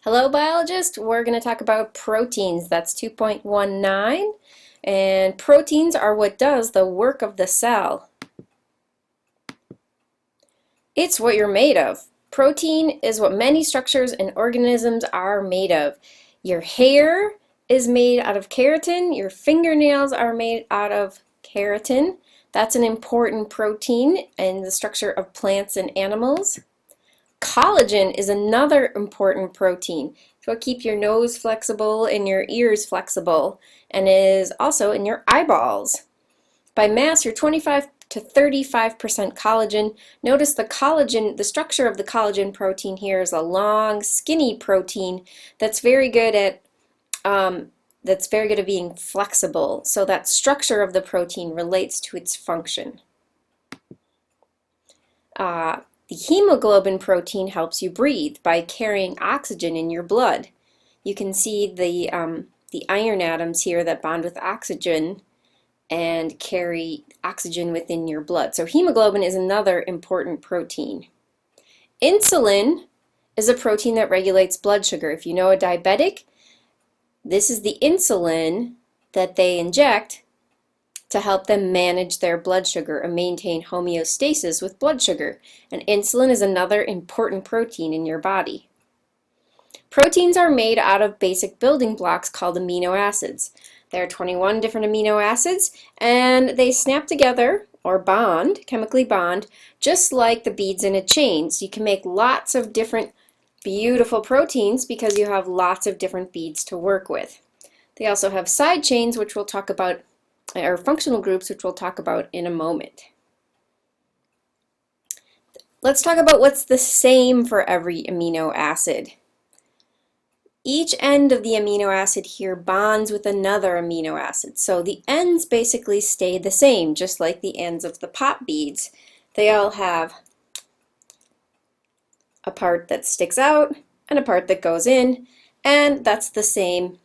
Hello biologists, we're going to talk about proteins. That's 2.19, and proteins are what does the work of the cell. It's what you're made of. Protein is what many structures and organisms are made of. Your hair is made out of keratin, your fingernails are made out of keratin. That's an important protein in the structure of plants and animals. Collagen is another important protein. It's what keeps your nose flexible and your ears flexible, and is also in your eyeballs. By mass, you're 25 to 35% collagen. Notice the structure of the collagen protein here is a long, skinny protein that's very good at being flexible. So that structure of the protein relates to its function. The hemoglobin protein helps you breathe by carrying oxygen in your blood. You can see the iron atoms here that bond with oxygen and carry oxygen within your blood. So hemoglobin is another important protein. Insulin is a protein that regulates blood sugar. If you know a diabetic, this is the insulin that they inject to help them manage their blood sugar and maintain homeostasis with blood sugar. And insulin is another important protein in your body. Proteins are made out of basic building blocks called amino acids. There are 21 different amino acids, and they snap together or bond, chemically bond, just like the beads in a chain. So you can make lots of different beautiful proteins because you have lots of different beads to work with. They also have side chains, which we'll talk about, or functional groups, which we'll talk about in a moment. Let's talk about what's the same for every amino acid. Each end of the amino acid here bonds with another amino acid. So the ends basically stay the same, just like the ends of the pop beads. They all have a part that sticks out and a part that goes in, and that's the same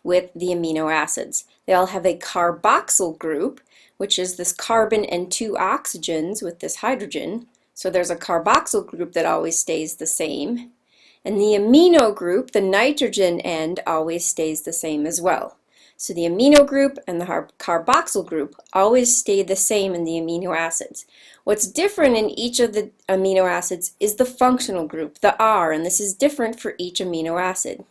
with the amino acids. They all have a carboxyl group, which is this carbon and two oxygens with this hydrogen. So there's a carboxyl group that always stays the same. And the amino group, the nitrogen end, always stays the same as well. So the amino group and the carboxyl group always stay the same in the amino acids. What's different in each of the amino acids is the functional group, the R, and this is different for each amino acid.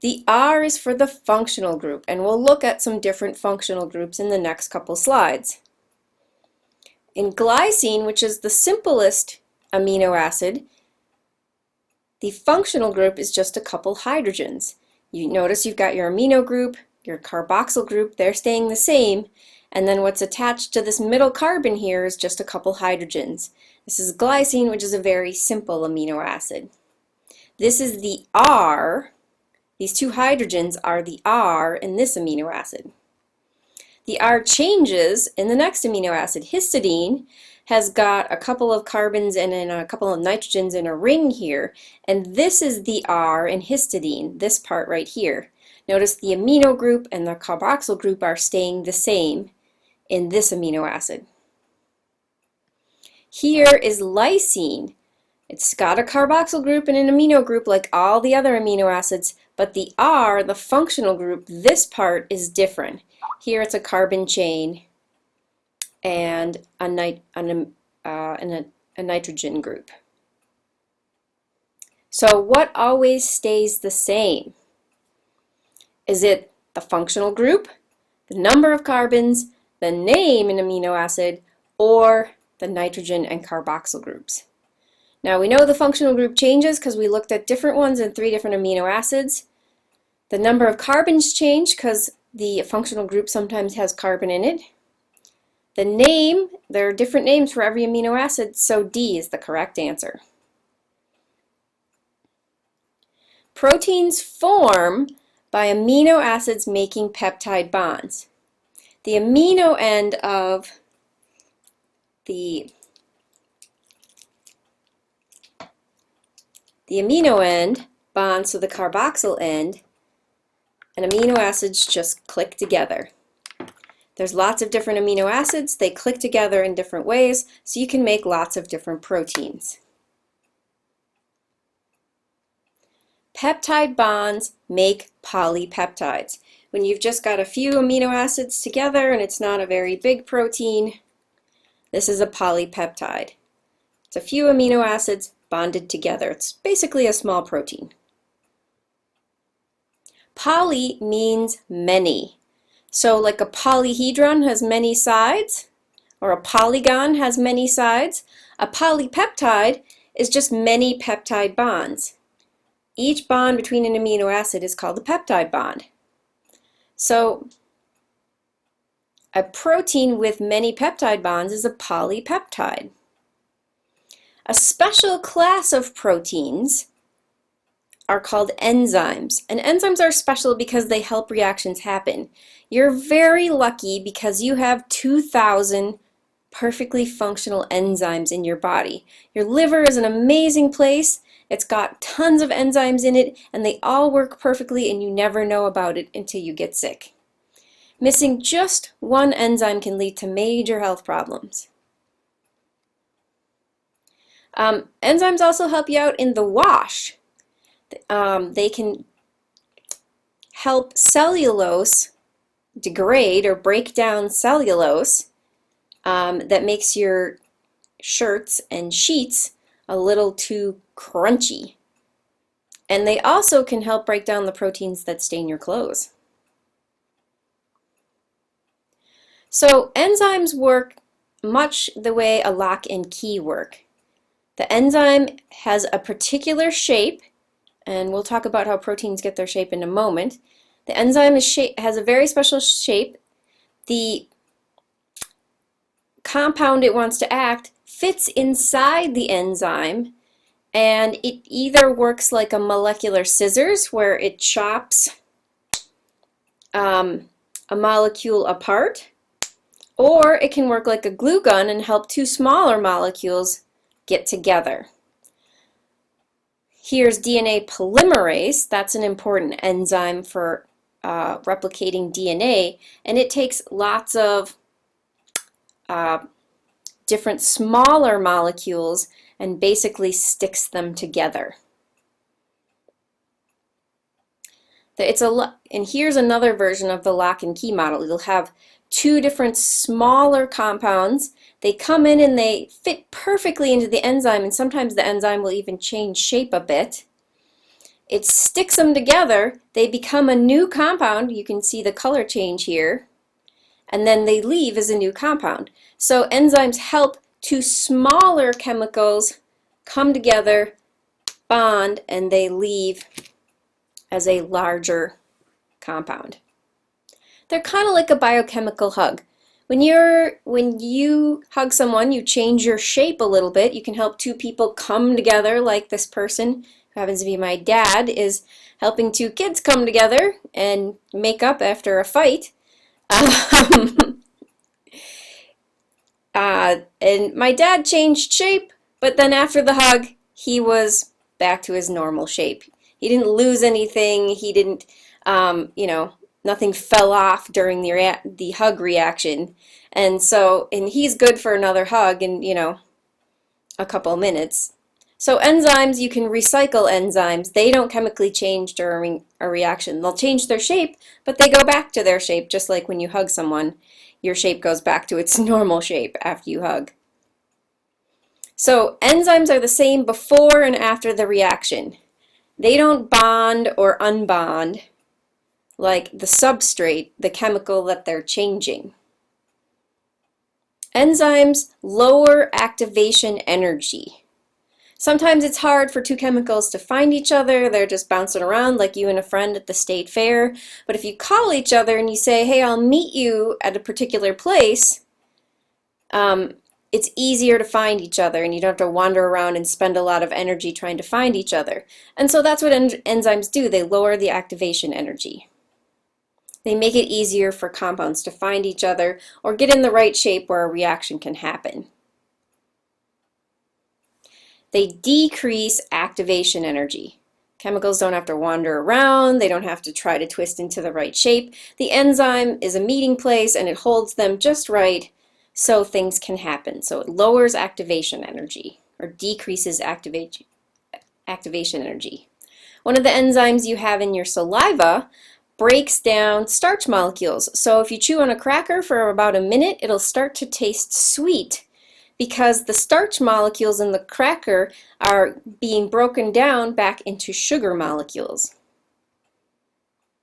The R is for the functional group, and we'll look at some different functional groups in the next couple slides. In glycine, which is the simplest amino acid, the functional group is just a couple hydrogens. You notice you've got your amino group, your carboxyl group, they're staying the same, and then what's attached to this middle carbon here is just a couple hydrogens. This is glycine, which is a very simple amino acid. This is the R. These two hydrogens are the R in this amino acid. The R changes in the next amino acid. Histidine has got a couple of carbons and then a couple of nitrogens in a ring here, and this is the R in histidine, this part right here. Notice the amino group and the carboxyl group are staying the same in this amino acid. Here is lysine. It's got a carboxyl group and an amino group like all the other amino acids, but the R, the functional group, this part is different. Here it's a carbon chain and a nitrogen group. So what always stays the same? Is it the functional group, the number of carbons, the name in amino acid, or the nitrogen and carboxyl groups? Now we know the functional group changes because we looked at different ones in 3 different amino acids. The number of carbons change because the functional group sometimes has carbon in it. The name, there are different names for every amino acid, so D is the correct answer. Proteins form by amino acids making peptide bonds. The amino end of the amino end bonds to the carboxyl end, and amino acids just click together. There's lots of different amino acids. They click together in different ways, so you can make lots of different proteins. Peptide bonds make polypeptides. When you've just got a few amino acids together and it's not a very big protein, this is a polypeptide. It's a few amino acids bonded together. It's basically a small protein. Poly means many. So like a polyhedron has many sides, or a polygon has many sides, a polypeptide is just many peptide bonds. Each bond between an amino acid is called a peptide bond. So a protein with many peptide bonds is a polypeptide. A special class of proteins are called enzymes. And enzymes are special because they help reactions happen. You're very lucky because you have 2,000 perfectly functional enzymes in your body. Your liver is an amazing place. It's got tons of enzymes in it, and they all work perfectly, and you never know about it until you get sick. Missing just one enzyme can lead to major health problems. Enzymes also help you out in the wash. They can help cellulose degrade or break down cellulose that makes your shirts and sheets a little too crunchy. And they also can help break down the proteins that stain your clothes. So enzymes work much the way a lock and key work. The enzyme has a particular shape, and we'll talk about how proteins get their shape in a moment. The enzyme has a very special shape. The compound it wants to act fits inside the enzyme, and it either works like a molecular scissors where it chops a molecule apart, or it can work like a glue gun and help two smaller molecules get together. Here's DNA polymerase. That's an important enzyme for replicating DNA, and it takes lots of different smaller molecules and basically sticks them together. And here's another version of the lock and key model. You'll have two different smaller compounds. They come in and they fit perfectly into the enzyme, and sometimes the enzyme will even change shape a bit. It sticks them together, they become a new compound. You can see the color change here, and then they leave as a new compound. So enzymes help two smaller chemicals come together, bond, and they leave as a larger compound. They're kind of like a biochemical hug. When you hug someone, you change your shape a little bit. You can help two people come together, like this person, who happens to be my dad, is helping two kids come together and make up after a fight. And my dad changed shape, but then after the hug, he was back to his normal shape. He didn't lose anything. He didn't, nothing fell off during the hug reaction. And he's good for another hug in, a couple minutes. So enzymes, you can recycle enzymes. They don't chemically change during a reaction. They'll change their shape, but they go back to their shape, just like when you hug someone. Your shape goes back to its normal shape after you hug. So enzymes are the same before and after the reaction. They don't bond or unbond like the substrate, the chemical that they're changing. Enzymes lower activation energy. Sometimes it's hard for two chemicals to find each other. They're just bouncing around like you and a friend at the state fair. But if you call each other and you say, hey, I'll meet you at a particular place, it's easier to find each other, and you don't have to wander around and spend a lot of energy trying to find each other. And so that's what enzymes do. They lower the activation energy. They make it easier for compounds to find each other or get in the right shape where a reaction can happen. They decrease activation energy. Chemicals don't have to wander around. They don't have to try to twist into the right shape. The enzyme is a meeting place, and it holds them just right so things can happen. So it lowers activation energy or decreases activation energy. One of the enzymes you have in your saliva breaks down starch molecules. So if you chew on a cracker for about a minute, it'll start to taste sweet because the starch molecules in the cracker are being broken down back into sugar molecules.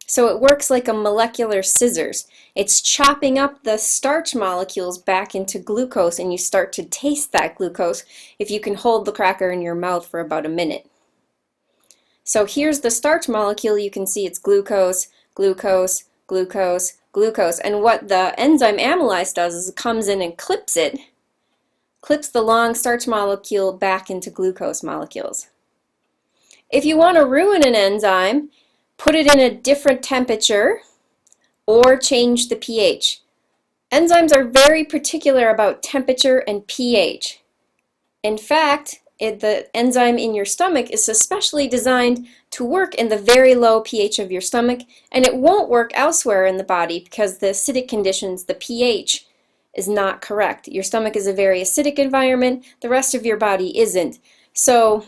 So it works like a molecular scissors. It's chopping up the starch molecules back into glucose, and you start to taste that glucose if you can hold the cracker in your mouth for about a minute. So here's the starch molecule. You can see it's glucose, glucose, glucose, glucose. And what the enzyme amylase does is it comes in and clips the long starch molecule back into glucose molecules. If you want to ruin an enzyme, put it in a different temperature or change the pH. Enzymes are very particular about temperature and pH. In fact, the enzyme in your stomach is especially designed to work in the very low pH of your stomach, and it won't work elsewhere in the body because the acidic conditions, the pH, is not correct. Your stomach is a very acidic environment, the rest of your body isn't. So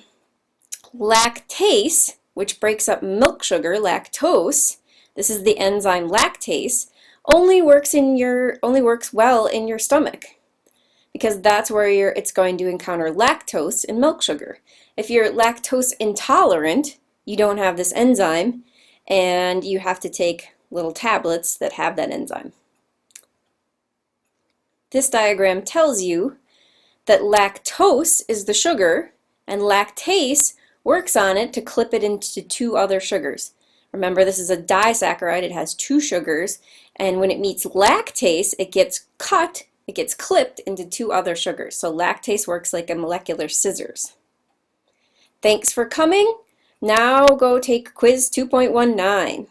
lactase, which breaks up milk sugar, lactose, this is the enzyme lactase, only works well in your stomach because that's where it's going to encounter lactose in milk sugar. If you're lactose intolerant, you don't have this enzyme and you have to take little tablets that have that enzyme. This diagram tells you that lactose is the sugar and lactase works on it to clip it into two other sugars. Remember, this is a disaccharide. It has two sugars, and when it meets lactase, it gets clipped into two other sugars. So lactase works like a molecular scissors. Thanks for coming. Now go take quiz 2.19.